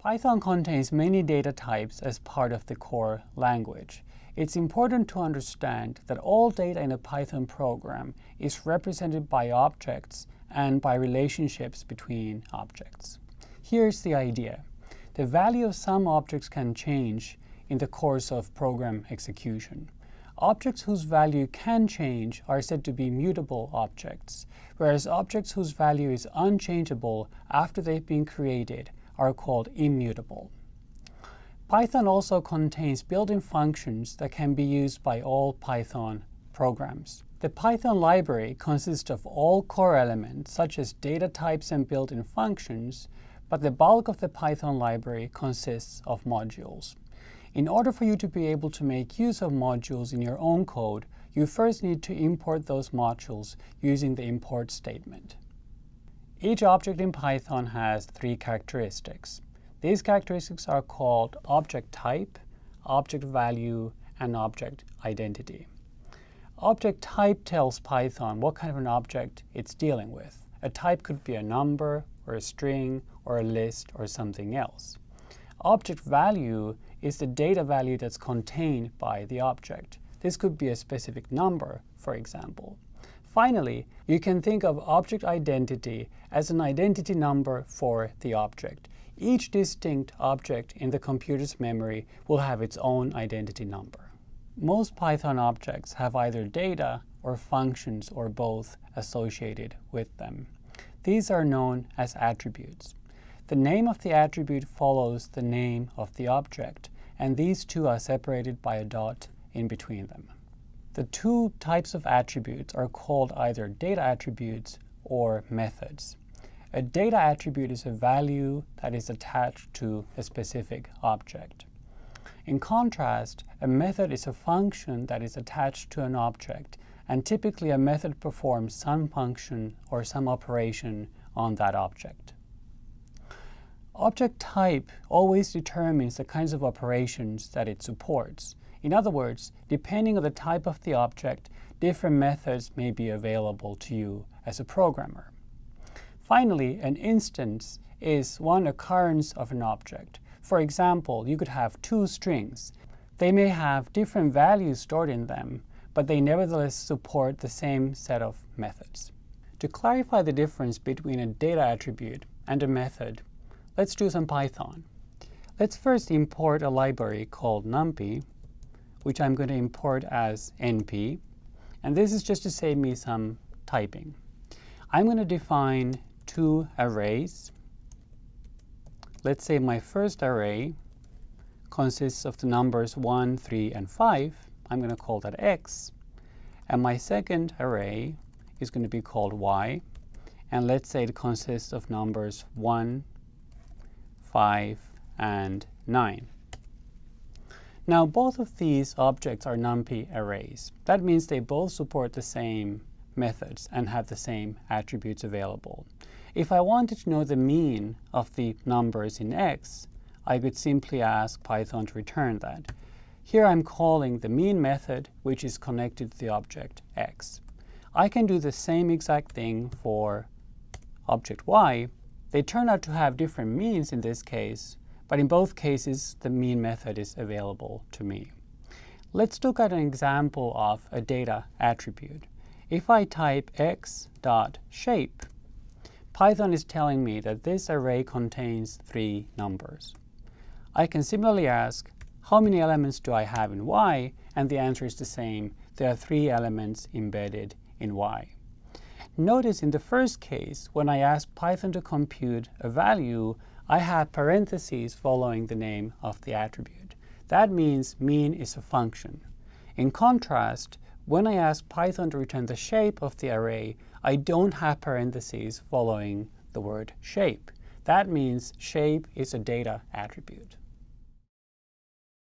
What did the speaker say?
Python contains many data types as part of the core language. It's important to understand that all data in a Python program is represented by objects and by relationships between objects. Here's the idea. The value of some objects can change in the course of program execution. Objects whose value can change are said to be mutable objects, whereas objects whose value is unchangeable after they've been created are called immutable. Python also contains built-in functions that can be used by all Python programs. The Python library consists of all core elements, such as data types and built-in functions, but the bulk of the Python library consists of modules. In order for you to be able to make use of modules in your own code, you first need to import those modules using the import statement. Each object in Python has three characteristics. These characteristics are called object type, object value, and object identity. Object type tells Python what kind of an object it's dealing with. A type could be a number, or a string, or a list, or something else. Object value is the data value that's contained by the object. This could be a specific number, for example. Finally, you can think of object identity as an identity number for the object. Each distinct object in the computer's memory will have its own identity number. Most Python objects have either data or functions or both associated with them. These are known as attributes. The name of the attribute follows the name of the object, and these two are separated by a dot in between them. The two types of attributes are called either data attributes or methods. A data attribute is a value that is attached to a specific object. In contrast, a method is a function that is attached to an object, and typically a method performs some function or some operation on that object. Object type always determines the kinds of operations that it supports. In other words, depending on the type of the object, different methods may be available to you as a programmer. Finally, an instance is one occurrence of an object. For example, you could have two strings. They may have different values stored in them, but they nevertheless support the same set of methods. To clarify the difference between a data attribute and a method, let's do some Python. Let's first import a library called NumPy, which I'm going to import as np. And this is just to save me some typing. I'm going to define two arrays. Let's say my first array consists of the numbers 1, 3, and 5. I'm going to call that x. And my second array is going to be called y. And let's say it consists of numbers 1, 5, and 9. Now, both of these objects are NumPy arrays. That means they both support the same methods and have the same attributes available. If I wanted to know the mean of the numbers in x, I could simply ask Python to return that. Here I'm calling the mean method, which is connected to the object x. I can do the same exact thing for object y. They turn out to have different means in this case, but in both cases, the mean method is available to me. Let's look at an example of a data attribute. If I type x.shape, Python is telling me that this array contains 3 numbers. I can similarly ask, how many elements do I have in y? And the answer is the same. There are 3 elements embedded in y. Notice in the first case, when I asked Python to compute a value, I have parentheses following the name of the attribute. That means mean is a function. In contrast, when I ask Python to return the shape of the array, I don't have parentheses following the word shape. That means shape is a data attribute.